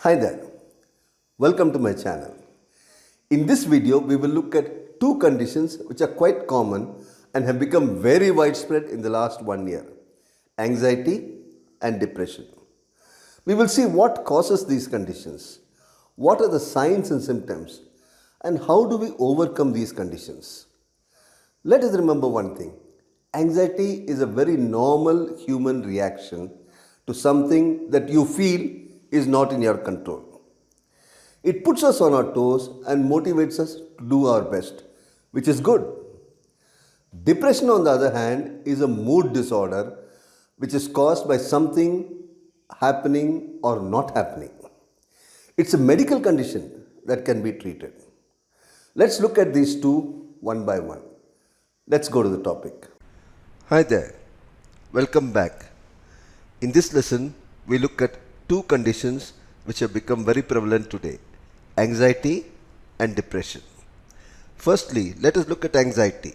Hi there, welcome to my channel. In this video, we will look at two conditions which are quite common and have become very widespread in the last 1 year: anxiety and depression. We will see what causes these conditions, what are the signs and symptoms, and how do we overcome these conditions. Let us remember one thing: anxiety is a very normal human reaction to something that you feel is not in your control. It puts us on our toes and motivates us to do our best, which is good. Depression, on the other hand, is a mood disorder which is caused by something happening or not happening. It's a medical condition that can be treated. Let's look at these two one by one. Let's go to the topic. Hi there, welcome back. In this lesson, we look at two conditions which have become very prevalent today: anxiety and depression. Firstly, let us look at anxiety.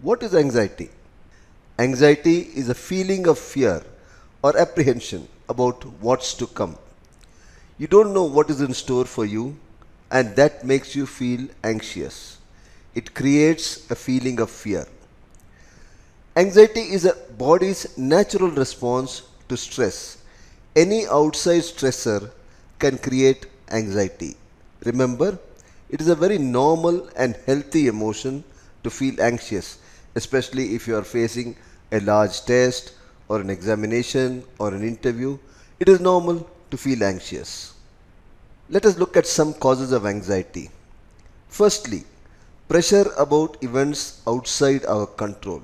What is anxiety? Anxiety is a feeling of fear or apprehension about what's to come. You don't know what is in store for you, and that makes you feel anxious. It creates a feeling of fear. Anxiety is a body's natural response to stress. Any outside stressor can create anxiety. Remember, it is a very normal and healthy emotion to feel anxious, especially if you are facing a large test or an examination or an interview. It is normal to feel anxious. Let us look at some causes of anxiety. Firstly, pressure about events outside our control.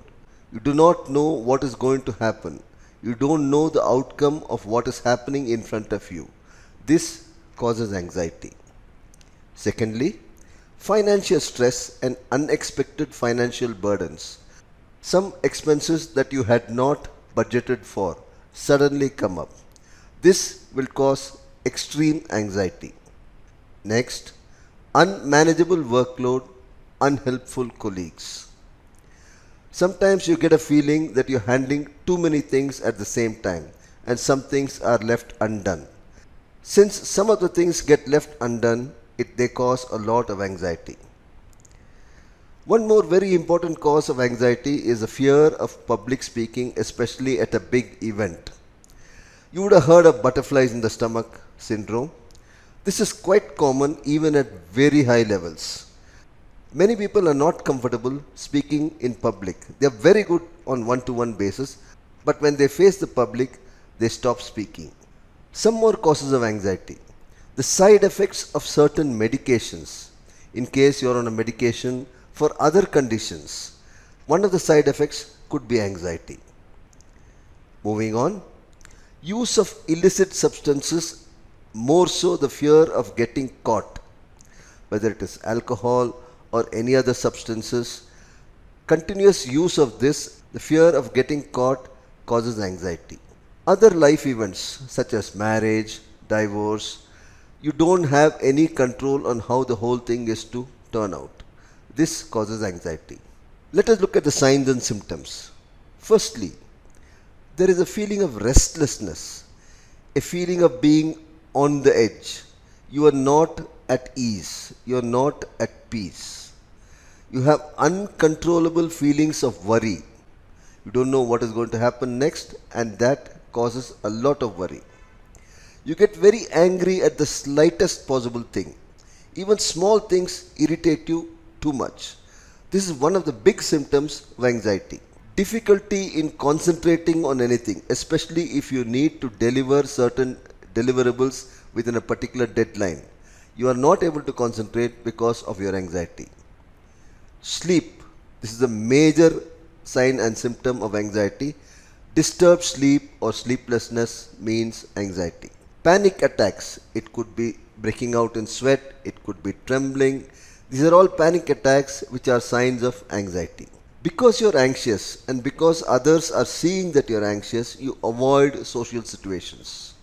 You do not know what is going to happen. You don't know the outcome of what is happening in front of you. This causes anxiety. Secondly, financial stress and unexpected financial burdens. Some expenses that you had not budgeted for suddenly come up. This will cause extreme anxiety. Next, unmanageable workload, unhelpful colleagues. Sometimes you get a feeling that you're handling too many things at the same time and some things are left undone. Since some of the things get left undone, they cause a lot of anxiety. One more very important cause of anxiety is the fear of public speaking, especially at a big event. You would have heard of butterflies in the stomach syndrome. This is quite common even at very high levels. Many people are not comfortable speaking in public. They are very good on one-to-one basis, but when they face the public, they stop speaking. Some more causes of anxiety: the side effects of certain medications. In case you are on a medication for other conditions, one of the side effects could be anxiety. Moving on, use of illicit substances, more so the fear of getting caught, whether it is alcohol or any other substances. Continuous use of this, the fear of getting caught, causes anxiety. Other life events such as marriage, divorce, you don't have any control on how the whole thing is to turn out. This causes anxiety. Let us look at the signs and symptoms. Firstly, there is a feeling of restlessness, a feeling of being on the edge. You are not at ease, you are not at peace. You have uncontrollable feelings of worry. You don't know what is going to happen next, and that causes a lot of worry. You get very angry at the slightest possible thing. Even small things irritate you too much. This is one of the big symptoms of anxiety. Difficulty in concentrating on anything, especially if you need to deliver certain deliverables within a particular deadline. You are not able to concentrate because of your anxiety. Sleep. This is a major sign and symptom of anxiety. Disturbed sleep or sleeplessness means anxiety. Panic attacks. It could be breaking out in sweat. It could be trembling. These are all panic attacks which are signs of anxiety. Because you're anxious and because others are seeing that you're anxious, you avoid social situations.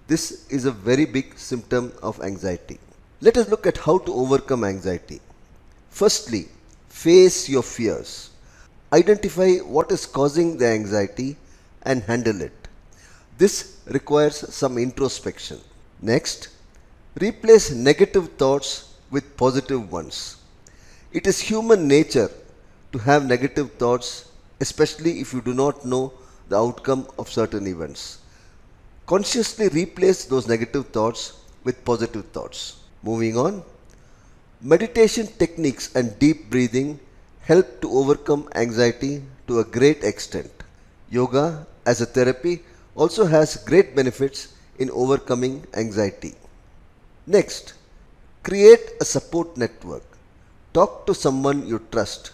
This is a very big symptom of anxiety. Let us look at how to overcome anxiety. Firstly, face your fears. Identify what is causing the anxiety and handle it. This requires some introspection. Next, Replace negative thoughts with positive ones. It is human nature to have negative thoughts, especially if you do not know the outcome of certain events. Consciously replace those negative thoughts with positive thoughts. Moving on, meditation techniques and deep breathing help to overcome anxiety to a great extent. Yoga as a therapy also has great benefits in overcoming anxiety. Next, create a support network. Talk to someone you trust.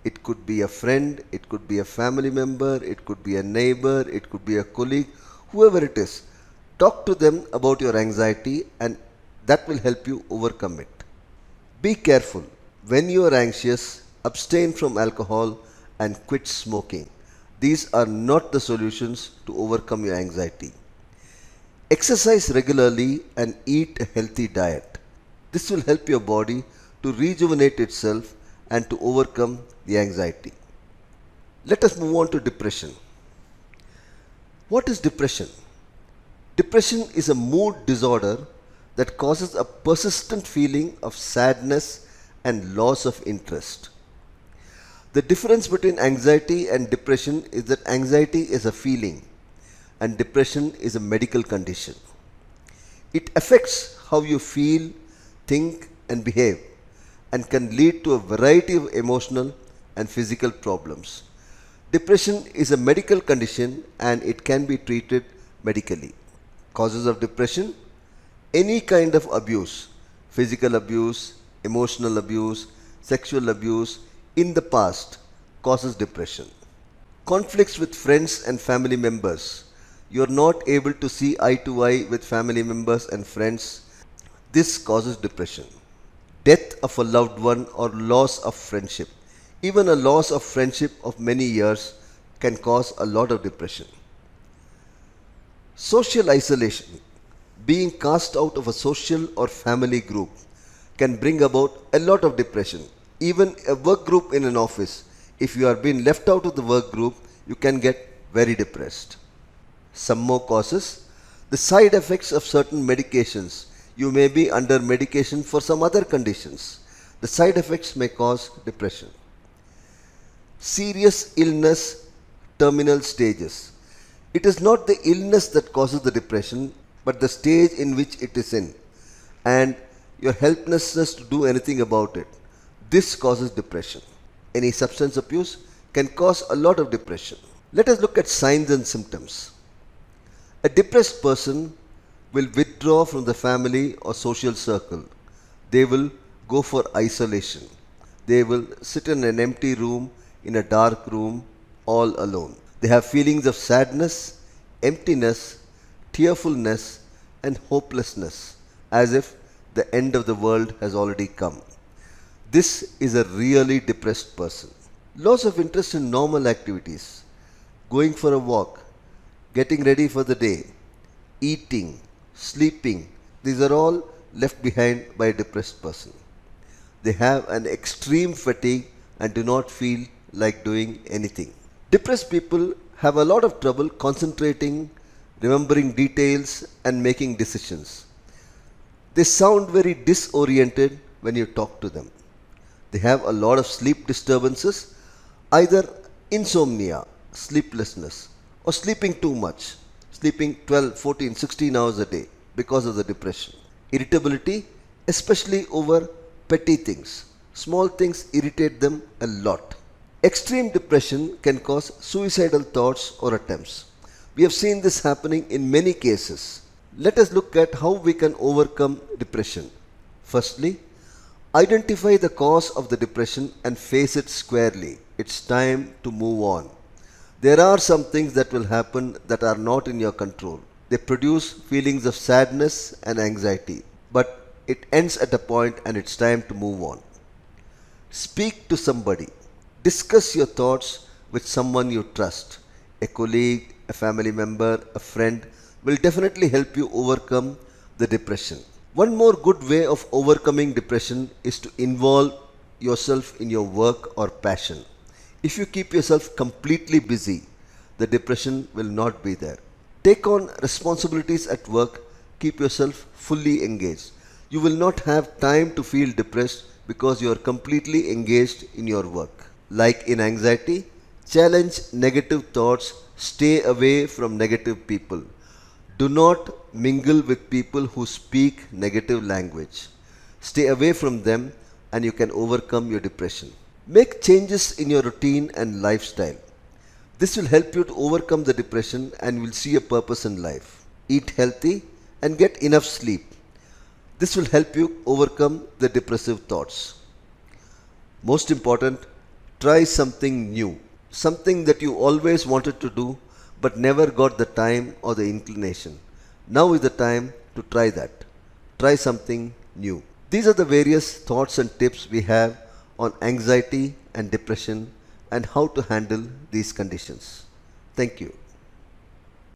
It could be a friend, it could be a family member, it could be a neighbor, it could be a colleague, whoever it is. Talk to them about your anxiety and that will help you overcome it. Be careful. When you are anxious, abstain from alcohol and quit smoking. These are not the solutions to overcome your anxiety. Exercise regularly and eat a healthy diet. This will help your body to rejuvenate itself and to overcome the anxiety. Let us move on to depression. What is depression? Depression is a mood disorder that causes a persistent feeling of sadness and loss of interest. The difference between anxiety and depression is that anxiety is a feeling and depression is a medical condition. It affects how you feel, think, and behave and can lead to a variety of emotional and physical problems. Depression is a medical condition and it can be treated medically. Causes of depression: any kind of abuse, physical abuse, emotional abuse, sexual abuse in the past causes depression. Conflicts with friends and family members. You are not able to see eye to eye with family members and friends. This causes depression. Death of a loved one or loss of friendship. Even a loss of friendship of many years can cause a lot of depression. Social isolation. Being cast out of a social or family group can bring about a lot of depression. Even a work group in an office, if you are being left out of the work group, you can get very depressed. Some more causes: the side effects of certain medications. You may be under medication for some other conditions. The side effects may cause depression. Serious illness, terminal stages. It is not the illness that causes the depression, but the stage in which it is in, and your helplessness to do anything about it. This causes depression. Any substance abuse can cause a lot of depression. Let us look at signs and symptoms. A depressed person will withdraw from the family or social circle. They will go for isolation. They will sit in an empty room, in a dark room, all alone. They have feelings of sadness, emptiness, tearfulness, and hopelessness, as if the end of the world has already come. This is a really depressed person. Loss of interest in normal activities, going for a walk, getting ready for the day, eating, sleeping. These are all left behind by a depressed person. They have an extreme fatigue and do not feel like doing anything. Depressed people have a lot of trouble concentrating, remembering details, and making decisions. They sound very disoriented when you talk to them. They have a lot of sleep disturbances, either insomnia, sleeplessness, or sleeping too much, sleeping 12, 14, 16 hours a day because of the depression. Irritability, especially over petty things. Small things irritate them a lot. Extreme depression can cause suicidal thoughts or attempts. We have seen this happening in many cases. Let us look at how we can overcome depression. Firstly, identify the cause of the depression and face it squarely. It's time to move on. There are some things that will happen that are not in your control. They produce feelings of sadness and anxiety, but it ends at a point and it's time to move on. Speak to somebody. Discuss your thoughts with someone you trust. A colleague, a family member, a friend will definitely help you overcome the depression. One more good way of overcoming depression is to involve yourself in your work or passion. If you keep yourself completely busy, the depression will not be there. Take on responsibilities at work, keep yourself fully engaged. You will not have time to feel depressed because you are completely engaged in your work. Like in anxiety, challenge negative thoughts, stay away from negative people. Do not mingle with people who speak negative language. Stay away from them and you can overcome your depression. Make changes in your routine and lifestyle. This will help you to overcome the depression and you will see a purpose in life. Eat healthy and get enough sleep. This will help you overcome the depressive thoughts. Most important, try something new, something that you always wanted to do but never got the time or the inclination. Now is the time to try that. Try something new. These are the various thoughts and tips we have on anxiety and depression and how to handle these conditions. Thank you.